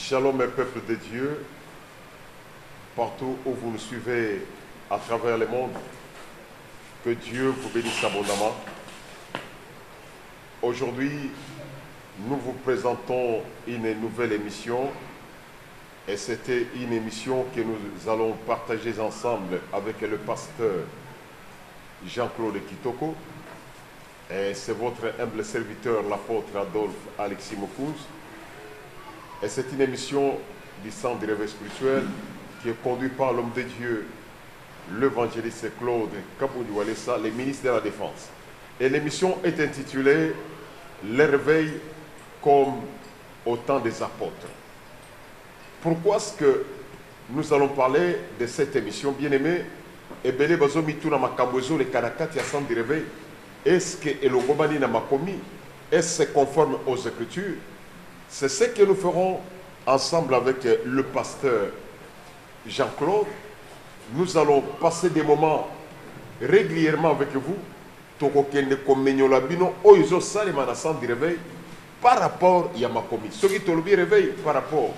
Shalom mes peuples de Dieu, partout où vous nous suivez à travers le monde, que Dieu vous bénisse abondamment. Aujourd'hui, nous vous présentons une nouvelle émission et c'était une émission que nous allons partager ensemble avec le pasteur Jean-Claude Kitoko et c'est votre humble serviteur, l'apôtre Adolphe Alexis Mokouz. Et c'est une émission du Centre de réveil spirituel qui est conduite par l'homme de Dieu, l'évangéliste Claude Kaboudioualessa, le ministre de la Défense. Et l'émission est intitulée « Le réveil comme au temps des apôtres ». Pourquoi est-ce que nous allons parler de cette émission, bien-aimés? Ebele bazomi tuna makambozo le karakati ya Centre de réveil. Est-ce que Elogobani n'a pas commis? Est-ce conforme aux Écritures? C'est ce que nous ferons ensemble avec le pasteur Jean-Claude. Nous allons passer des moments régulièrement avec vous. Par rapport à Yamakomi. Ce qui est réveil par rapport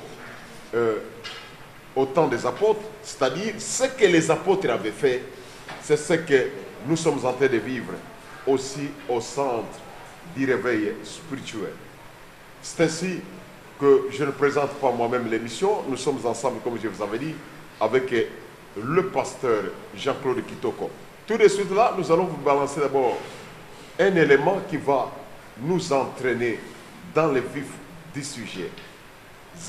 au temps des apôtres, c'est-à-dire ce que les apôtres avaient fait, c'est ce que nous sommes en train de vivre aussi au centre du réveil spirituel. C'est ainsi que je ne présente pas moi-même l'émission. Nous sommes ensemble, comme je vous avais dit, avec le pasteur Jean-Claude Kitoko. Tout de suite là, nous allons vous balancer d'abord un élément qui va nous entraîner dans le vif du sujet.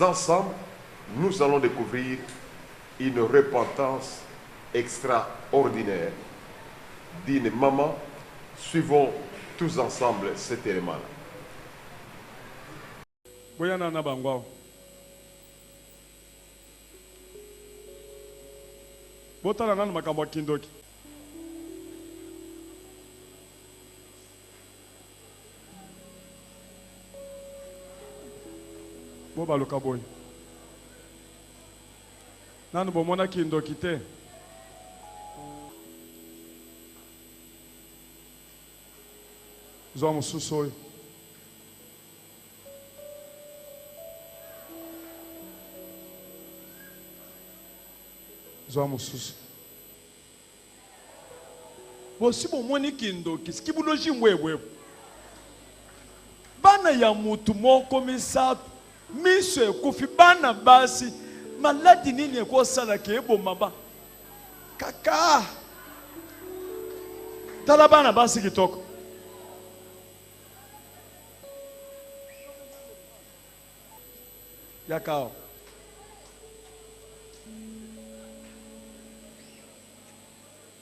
Ensemble, nous allons découvrir une repentance extraordinaire d'une maman. Suivons tous ensemble cet élément-là. Boyana na bangwao. Botala nanu makambo kindoki. Boba lokaboy. Nanu bomona kindoki te. Zwa mususoyo. Zwa mususu. Bosi bomoni kindoki skibuloji mwewe. Bana ya mutu moko misatu miso ekufi bana basi maladi nini ekosala ke eboma ba kaka tala bana basi kitoko yakao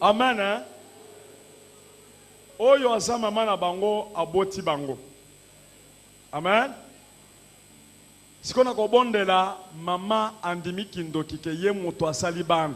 amen hein? Oyo aza mama na bango aboti bango amen. Sikona kobondela mama andimi kindoki ke ye moto asali bana.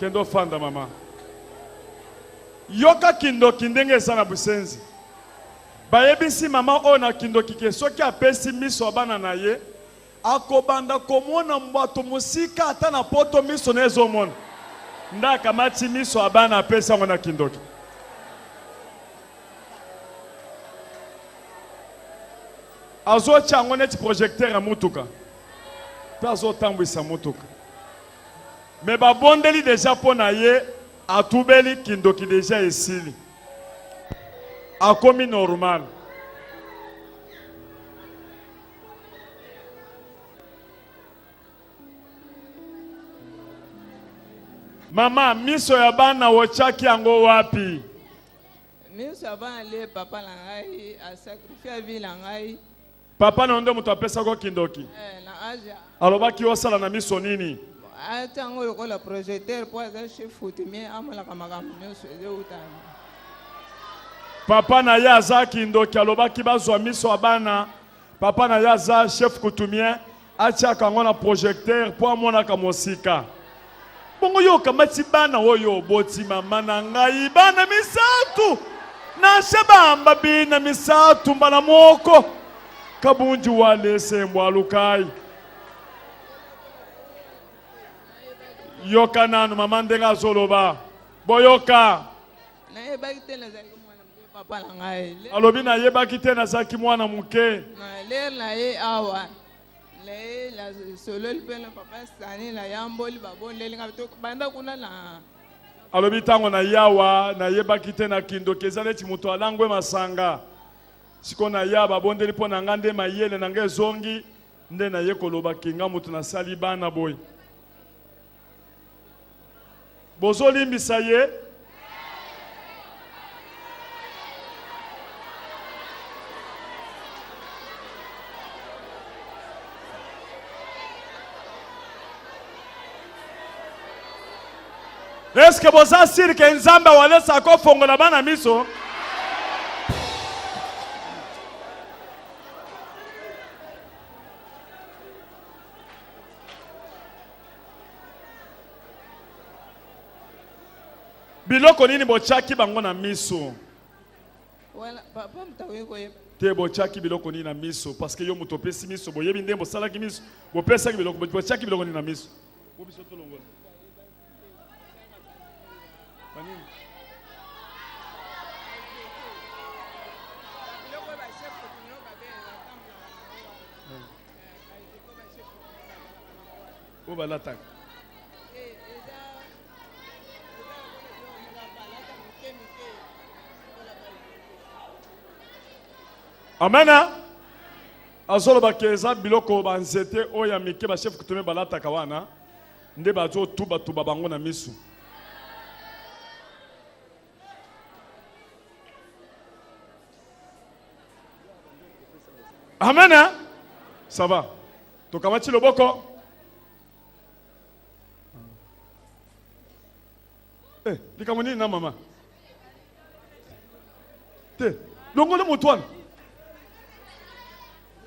Kendo fanda mama. Yoka kindoki ndenge sana busenzi. Bayebisi mama ona kindoki ke soki apesi miso bana na ye akobanda komona mbato musika ata na poto miso na ezomona. Ndaka mati miso abana apesi ngona kindoki. Azo chango neti projecteur ya mutuka. Pe azo tambwisa mutuka. Mais babondeli déjà pour naye atubeli kindoki déjà esili. Akomi normal. Mama, miso ya bana wochaki yango wapi? Miso ya bana le papa na ngai a sacrifié vie na ngai. Papa na ndo mutu apesa ko kindoki. Na aja. Alobaki osala na miso nini? Atango lokola projecteur pour être chef coutumier amala kamakambo nyonso ezotana. Papa na ye aza kindoki alobaki bazwa miso ya bana. Papa na ye aza chef coutumier atiaka ngo na projecteur po amonaka mosika. Bongo yo kamati bana oyo boti mama na ngai bana misatu. Na shebamba bina misatu mbana moko. Kabunji wale sembo alukai. Yoka nanu mama ndenga zoloba. Boyoka. Na yebaki te nazali mwana muke papa na ngai. Alobi na yebaki te nazaki mwana muke. Na ler na ye awa. Le la solo le papa sani la yamboli babondeli ngabito banda kuna na. Alobi tango na yawa na yebaki te na kindo kezale ti muto alangwe masanga. Siko na ya babondeli po na ngande mayele na nge zongi nde na ye koloba kinga mutu na sali bana boy. Bozolimbisa ye. Est-ce que vous avez que Nzamba wale sako fongola bana miso? Biloko nini bochaki bango na miso? Wala papa mtawe ko yeba. Te bochaki biloko nini na miso parce que yo muto pesi miso boyebi ndembo salaki miso bo pesa biloko bochaki biloko nini na miso? Bo biso to longola. Banini? Oba l'attaque. Amena azolo bakeza biloko banzete oya mike ba chef kutume balata kawana nde bazo tuba bango na misu. Amena ça va tokamati loboko likamoni na mama te longole mutwana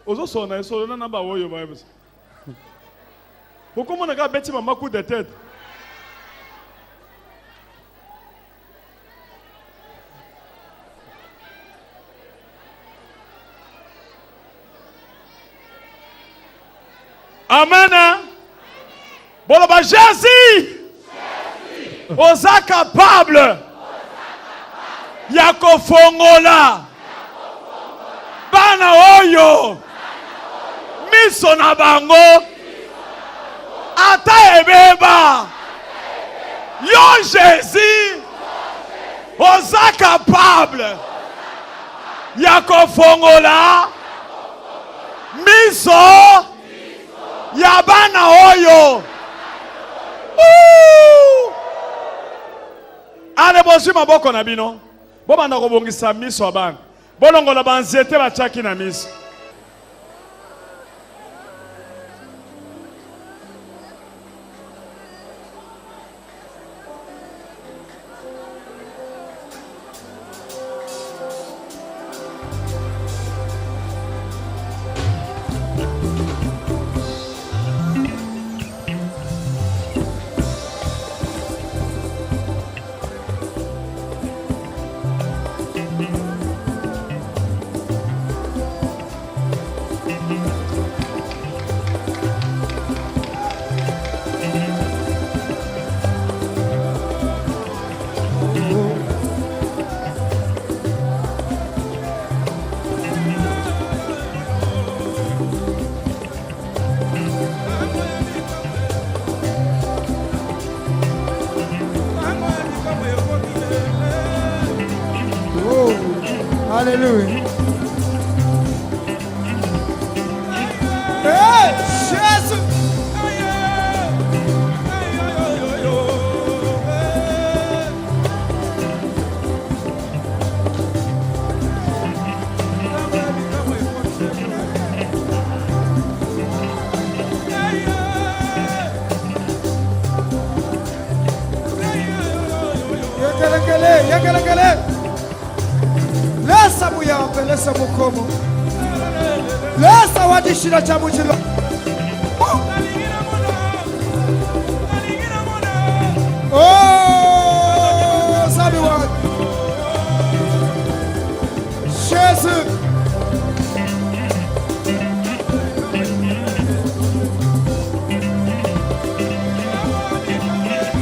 ozo sona eso na ba woyo ba yebisa pourquoi mon gars beti mama coup de tête amen bon ba Jésus oza capable ya kofongola bana oyo miso na bango ata ebeba yo Jésus oza capable ya kofongola miso ya bana oyo. Ale bosi maboko na bino bobanda kobongisa miso ya bana bolongola banzete bachaki na miso. Hallelujah. Hey, Jesus. Yekelekele, yekelekele. Lesa muyambe, lesa mukomo. Lesa wadishira chamuchilo. Oh, sabi what? Jesus.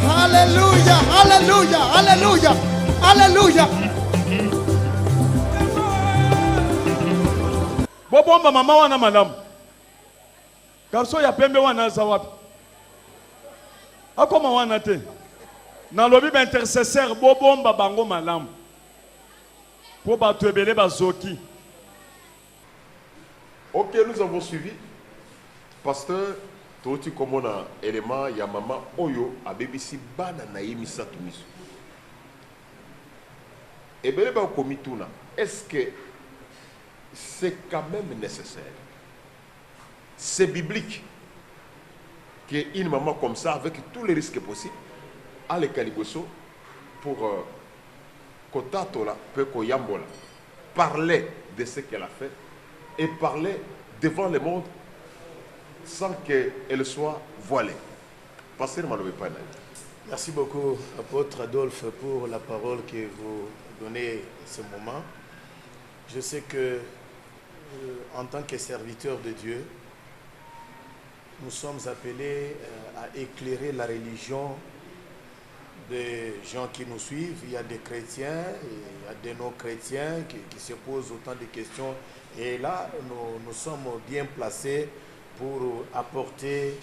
Hallelujah, hallelujah, hallelujah, hallelujah. Bobomba mama wana malamu. Garso ya pembe wana za wapi? Akoma wana te. Na lobi ba intercesseur bobomba bango malamu. Po ba tuebele ba zoki. Ok, nous avons suivi. Pasteur, toti komona élément ya mama oyo a BBC bana na yemisa tumiso. Ebele ba komituna. Est-ce que c'est quand même nécessaire? C'est biblique qu'une maman comme ça, avec tous les risques possibles, a le caliboso pour Kotatola, Peko Yambola, parler de ce qu'elle a fait et parler devant le monde sans qu'elle soit voilée. Pasteur Malobe Pana. Merci beaucoup, apôtre Adolphe, pour la parole que vous donnez ce moment. Je sais que, en tant que serviteur de Dieu, nous sommes appelés à éclairer la religion des gens qui nous suivent. Il y a des chrétiens, il y a des non-chrétiens qui se posent autant de questions. Et là, nous sommes bien placés pour apporter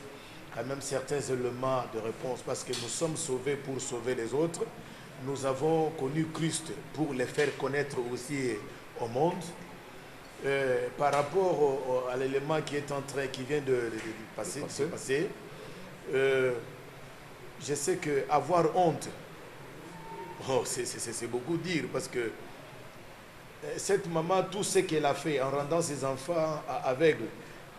quand même certains éléments de réponse, parce que nous sommes sauvés pour sauver les autres. Nous avons connu Christ pour les faire connaître aussi au monde. Par rapport à l'élément qui vient de passer, je sais que avoir honte, c'est beaucoup dire, parce que cette maman, tout ce qu'elle a fait en rendant ses enfants aveugles,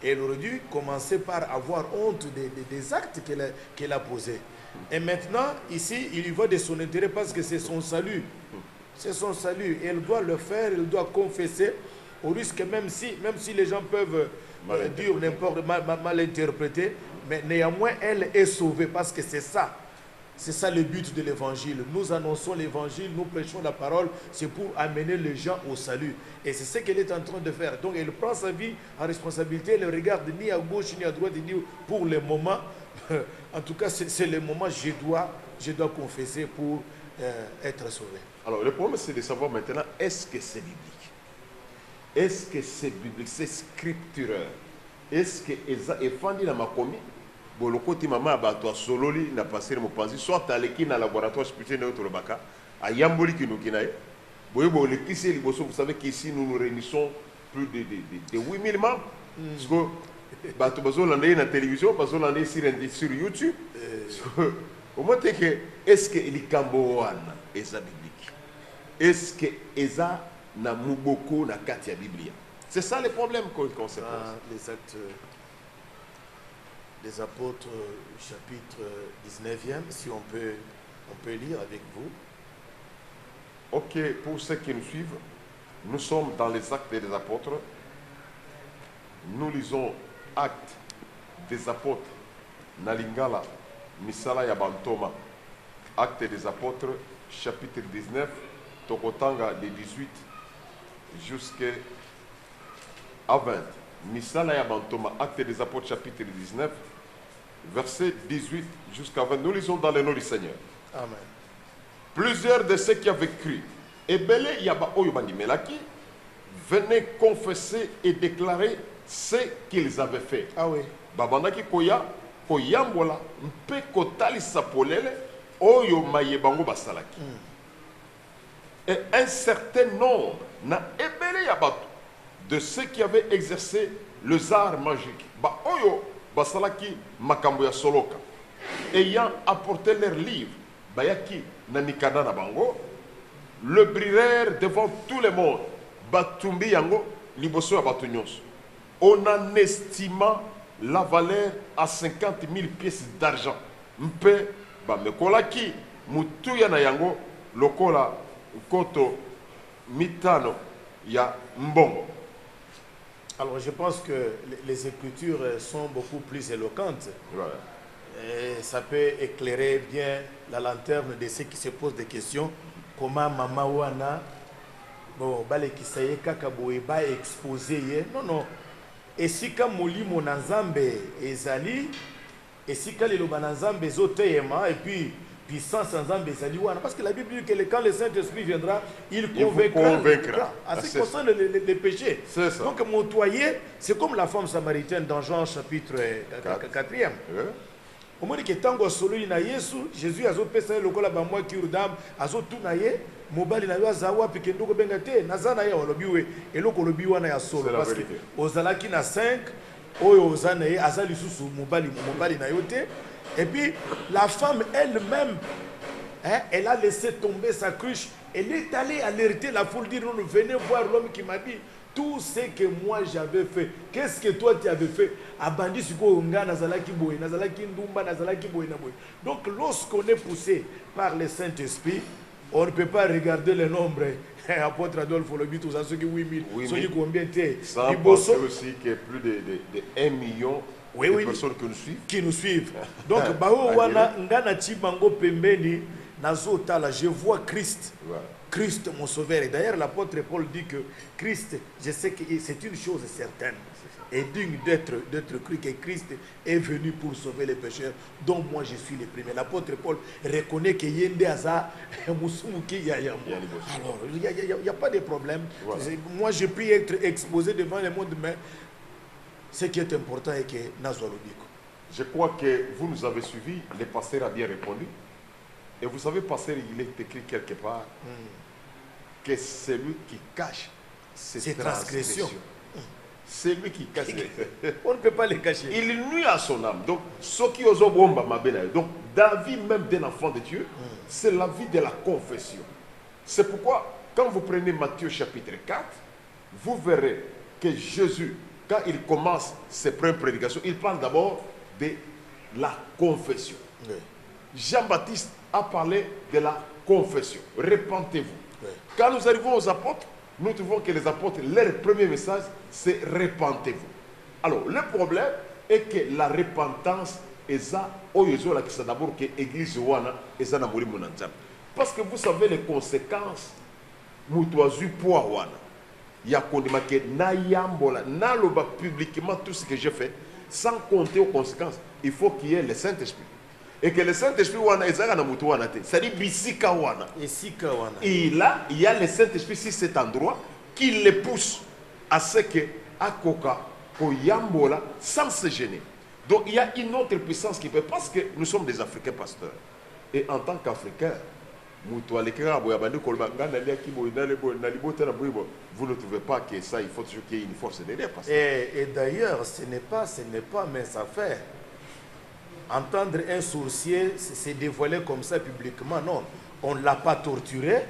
elle aurait dû commencer par avoir honte des actes qu'elle a posés. Et maintenant, ici, il y va de son intérêt parce que c'est son salut. C'est son salut. Elle doit le faire, elle doit confesser, au risque, même si les gens peuvent dire n'importe mal interpréter, mais néanmoins, elle est sauvée parce que c'est ça. C'est ça le but de l'évangile. Nous annonçons l'évangile, nous prêchons la parole, c'est pour amener les gens au salut. Et c'est ce qu'elle est en train de faire. Donc elle prend sa vie en responsabilité, elle ne regarde ni à gauche ni à droite, ni pour le moment. En tout cas, c'est le moment, je dois confesser pour être sauvé. Alors le problème, c'est de savoir maintenant, est-ce que c'est biblique? Est-ce que c'est biblique? C'est scripturaire? Est-ce que est fandi na makomi? Bon, le côté maman abattoir sololi n'a passé mon pensée, soit à l'équipe dans le laboratoire spirituel de notre baka, à Yamboli qui nous kinaye. Bon, le qui c'est, vous savez qu'ici nous nous réunissons plus de 8000 membres. Parce que, bah, tu vas l'année dans la télévision, parce que l'année sur YouTube. Au moins, est-ce que les Camboana est biblique? Est-ce que Eza n'a beaucoup na katia Biblia? C'est ça le problème qu'on se pose. Les actes des apôtres, chapitre 19e, si on peut lire avec vous. Ok, pour ceux qui nous suivent, nous sommes dans les actes des apôtres. Nous lisons actes des apôtres, Nalingala, Misala Yabantoma, actes des apôtres, chapitre 19, Tokotanga de 18 jusqu'à 20. Misala Yabantoma, actes des apôtres, chapitre 19, verset 18 jusqu'à 20. Nous lisons dans le nom du Seigneur. Amen. Plusieurs de ceux qui avaient cru, et Belé Yaba Oyobandi Melaki, venaient confesser et déclarer ce qu'ils avaient fait. Ah oui. Babandaki Koya, Koyambola, Mpe Kotali Sapolele, Oyo Mayebango Basalaki. Et un certain nombre n'a ébélé Yabatou de ceux qui avaient exercé les arts magiques. Ba Oyo Basalaki Makamboya Soloka, ayant apporté leurs livres, Bayaki Nanikada Nabango, le brillèrent devant tout le monde. Batumbi Yango, Liboso Abatunyos. On en estima la valeur à 50 000 pièces d'argent. Mpe, Bamekolaki, Mutuya na Yango, lokola koto mitano ya mbongo. Alors je pense que les écritures sont beaucoup plus éloquentes. Voilà. Et ça peut éclairer bien la lanterne de ceux qui se posent des questions. Comment maman wana bon balekisaye kaka boye ba exposé ye. Non non. Esika molimo na Nzambe ezali, esika lelo ba na Nzambe zoteyema et puis puissance en Nzambe ezali wana, parce que la Bible dit que quand le Saint-Esprit viendra, il convaincra à ce qui concerne les péchés. Donc montoyer, c'est comme la femme samaritaine dans Jean chapitre 4e. Au moment que tango solo ina Yesu, Jésus azo pesa lokola ba moi ki urdam azo tunaye mobali na yo azawa pikendo ko bengate nazana ya olobiwe eloko lobi wana ya solo, parce que ozalaki na 5 oyo ozana ye azali susu mobali na yote. Et puis la femme elle-même, hein, elle a laissé tomber sa cruche, elle est allée alerter la foule, dire non, venez voir l'homme qui m'a dit tout ce que moi j'avais fait. Qu'est-ce que toi tu avais fait? Abandi suko nga nazalaki boy, nazalaki ndumba, nazalaki boy na boy. Donc lorsqu'on est poussé par le Saint-Esprit, on ne peut pas regarder le nombre. Apôtre Adolphe Olobi, tout ça, ceux qui 8000, ceux qui combien t'es. Ça pense aussi qu'il y a plus de 1 million de personnes qui nous suivent. Donc, wana ngana chibango pembeni nazotala, je vois Christ. Christ mon sauveur. Et d'ailleurs l'apôtre Paul dit que Christ, je sais que c'est une chose certaine et digne d'être cru, que Christ est venu pour sauver les pécheurs, dont moi je suis le premier. L'apôtre Paul reconnaît que yende aza musumuki yaya. Alors il n'y a pas de problème. Voilà. Moi je puis être exposé devant le monde, mais ce qui est important est que Nazolodiko. Je crois que vous nous avez suivis, le pasteur a bien répondu. Et vous savez, pasteur, il est écrit quelque part que c'est lui qui cache ses transgressions. C'est lui qui cache. On ne peut pas les cacher. Il nuit à son âme. Donc, ce qui osent bomba ma belle. Donc, dans la vie même d'un enfant de Dieu, c'est la vie de la confession. C'est pourquoi, quand vous prenez Matthieu chapitre 4, vous verrez que Jésus, quand il commence ses premières prédications, il parle d'abord de la confession. Oui. Jean-Baptiste a parlé de la confession. Repentez-vous. Oui. Quand nous arrivons aux apôtres, nous trouvons que les apôtres, leur premier message, c'est repentez-vous. Alors, le problème est que la repentance est ça, d'abord que l'église est ça. Parce que vous savez les conséquences, il y a que na loba publiquement tout ce que j'ai fait, sans compter aux conséquences, il faut qu'il y ait le Saint-Esprit. Et que le Saint-Esprit c'est-à-dire bisika wana. Et là, il y a le Saint-Esprit sur cet endroit qui le pousse à ce que akoka koyambola sans se gêner. Donc il y a une autre puissance qui peut, parce que nous sommes des Africains pasteurs. Et en tant qu'Africains, vous ne trouvez pas que ça, il faut toujours qu'il y ait une force derrière. Et d'ailleurs, ce n'est pas mes affaires. Entendre un sorcier se dévoiler comme ça publiquement, non. On ne l'a pas torturé,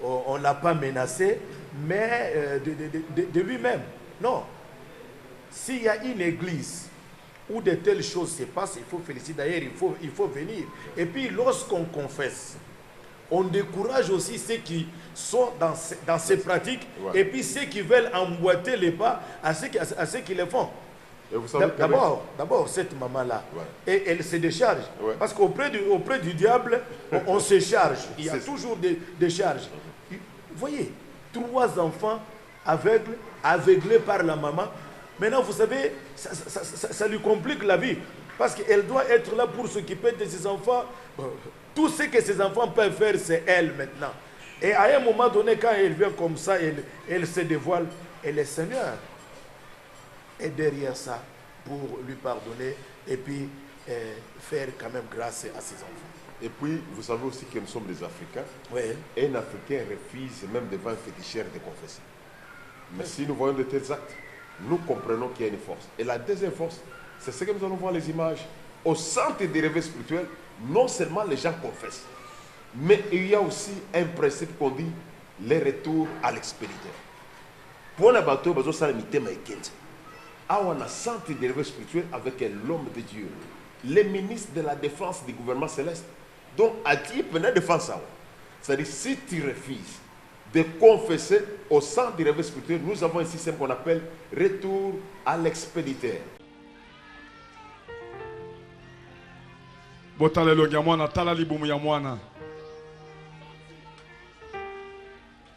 on ne l'a pas menacé, mais de lui-même. Non. S'il y a une église où de telles choses se passent, il faut féliciter. D'ailleurs, il faut venir. Et puis, lorsqu'on confesse, on décourage aussi ceux qui sont dans ces pratiques, ouais. Et puis ceux qui veulent emboîter les pas à ceux qui le font. D'abord, cette maman-là, ouais. Elle se décharge. Ouais. Parce qu'auprès du diable, on se charge. Il y a toujours des charges. Vous voyez, 3 enfants aveuglés par la maman. Maintenant, vous savez, ça lui complique la vie. Parce qu'elle doit être là pour s'occuper de ses enfants. Tout ce que ses enfants peuvent faire, c'est elle maintenant. Et à un moment donné, quand elle vient comme ça, elle se dévoile. Et le Seigneur est derrière ça pour lui pardonner et puis faire quand même grâce à ses enfants. Et puis, vous savez aussi que nous sommes des Africains. Oui. Et un Africain refuse même devant un féticheur de confesser. Mais si nous voyons de tels actes, nous comprenons qu'il y a une force. Et la deuxième force, c'est ce que nous allons voir les images. Au centre des réveils spirituels, non seulement les gens confessent, mais il y a aussi un principe qu'on dit, le retour à l'expéditeur. Pour la bateau, on a un centre des réveils spirituels avec l'homme de Dieu, le ministre de la défense du gouvernement céleste. Donc, à Dieu, pendant de faire ça. C'est-à-dire, si tu refuses de confesser au sein du réveil spirituel, nous avons un système qu'on appelle retour à l'expéditeur.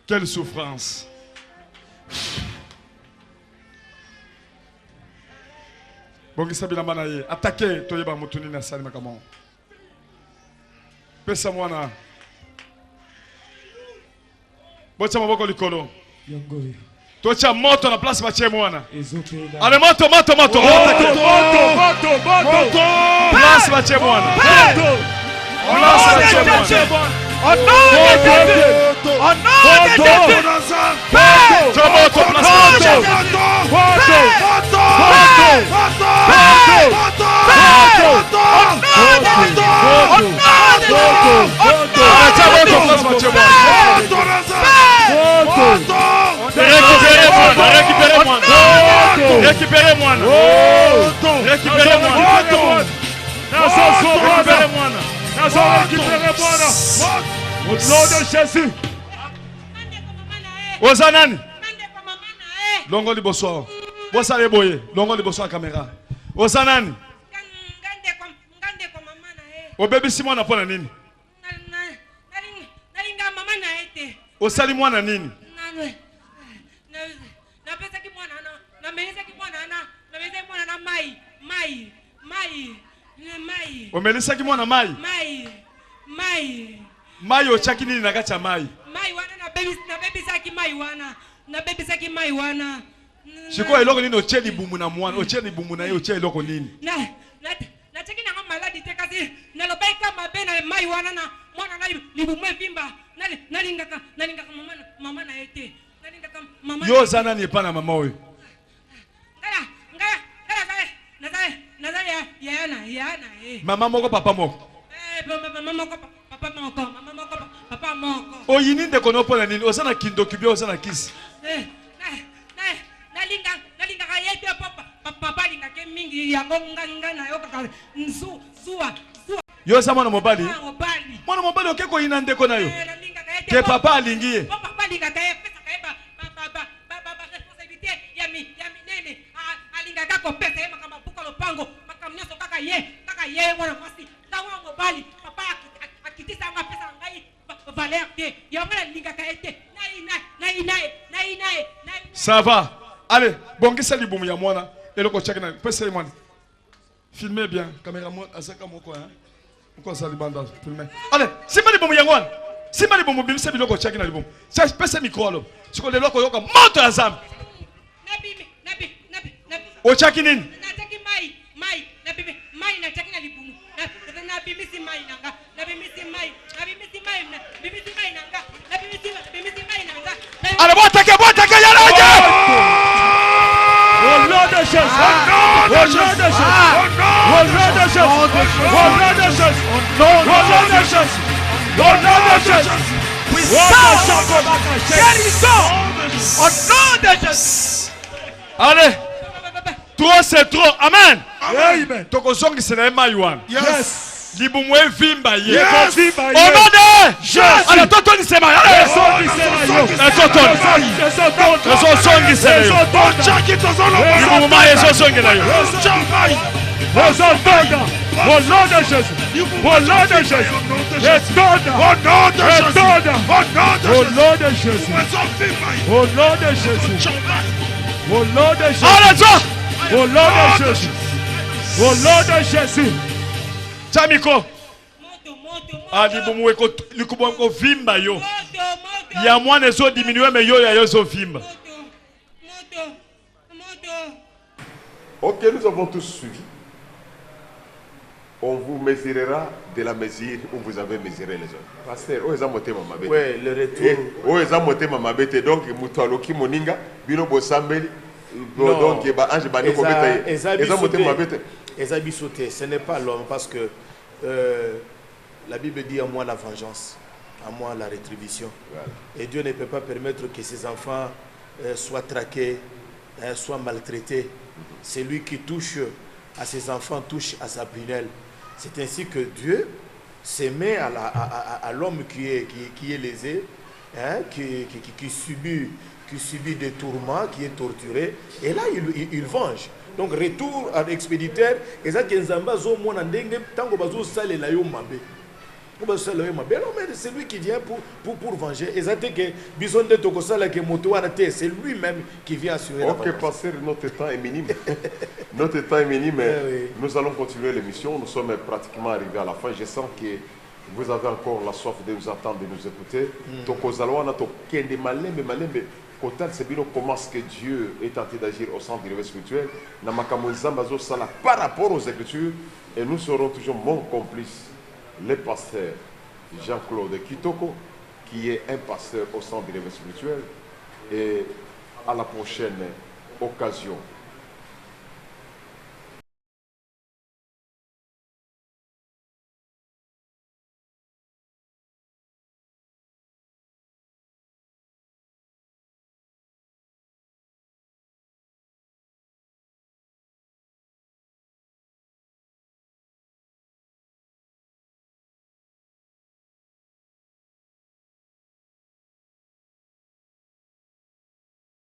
Quelle souffrance. Bongisa bilamba na ye. Attaquer toyeba mutuni na sali makamo. Pesa mwana. Bocha maboko likolo. Tocha moto na place bache mwana. Ale moto. Moto. Place bache mwana. Place bache mwana. Oh non, récupérez-moi. Au nom de Jésus. Ozanani. Longo liboso. Bosa leboye. Longo liboso la caméra. Ozanani. O bébé Simon na pona nini? Nalinga mama na ete. Osali mwana nini? Na pesa ki mwana na melisa ki mwana na melisa mwana na mai. Omelisa ki mwana mai? Mai ochaki nini na kacha mai? Mai wana na baby saki mai wana. Na baby saki mai wana. Shiko eloko nini ocheli bumu na mwana? Ocheli bumu na ye ocheli eloko nini? Na cheki na maladi te kasi na lobaika mabena mai wana na mwana na libumu vimba. Nalingaka mama na ete. Nalingaka mama. Yo zana ni pa na mama oyo. Yana. Mama moko papa moko. Mama moko papa moko. Oyini ndeko no pona nini? Osana kindo kibia osana kisi. Nalinga kayete papa linga ke mingi yango nganga na yo kaka zuwa. Yo sa mwana mobali. Mwana mobali okeko yina ndeko na yo. Ke papa alingiye. Papa linga kaye pesa kaye ba responsabilité ya minene alinga kako pesa yema kama buka lopango makamnyoso kaka ye mwana masi tawa mobali papa akitisa nga pesa ngai valeur te yamala linga kaye te nai. Ça va. Allez, bongisa libumu ya mwana eloko chaki na pesa mwana. Filmez bien, caméraman asaka moko hein. Mko sali banda filmer. Allez, simba libumu ya mwana. Simba libumu bimse biloko chaki na libumu. Cha pesa micro alo. Siko leloko yoka moto ya zambi. Nabi. Ochaki nini? Nataki mai mai nataki na libumu. Na bimisi mai nanga. Allez, botake yalaje. Au nom de Jésus. Allez. Trop c'est trop. Amen. Amen. Tokozongi c'est la maïwan. Yes. Libumu vimba ye. Yes. Au nom de Jésus. Allez, toto ni sema. Allez. Chamiko. Libumu weko likubo vimba yo. Ya mwana zo diminuer mais yo ya yo zo vimba. Ok, nous avons tous suivi. On vous mesurera de la mesure où vous avez mesuré les autres. Pasteur, où est-ce que vous oui, le retour. Où est-ce que vous avez donc Moutaloki Moninga, Bino Bosambeli, donc Ange Bani Kobeta. Ezabisote, ce n'est pas l'homme parce que la Bible dit à moi la vengeance, à moi la rétribution. Voilà. Et Dieu ne peut pas permettre que ses enfants soient traqués, soient maltraités. C'est lui qui touche à ses enfants, touche à sa prunelle. C'est ainsi que Dieu s'aimer à l'homme qui est lésé, hein, qui subit des tourments, qui est torturé. Et là, il venge. Donc, retour à l'expéditeur. Et ça, c'est lui qui vient pour venger. Et ça, c'est lui-même qui vient assurer la Ok, pasteur, notre temps est minime. Notre temps est minime, mais oui. nous allons continuer l'émission. Nous sommes pratiquement arrivés à la fin. Je sens que vous avez encore la soif de nous attendre, de nous écouter. Comment est-ce que Dieu est tenté d'agir au centre du réveil spirituel par rapport aux Écritures. Et nous serons toujours mon complice, le pasteur Jean-Claude Kitoko, qui est un pasteur au centre du réveil spirituel. Et à la prochaine occasion.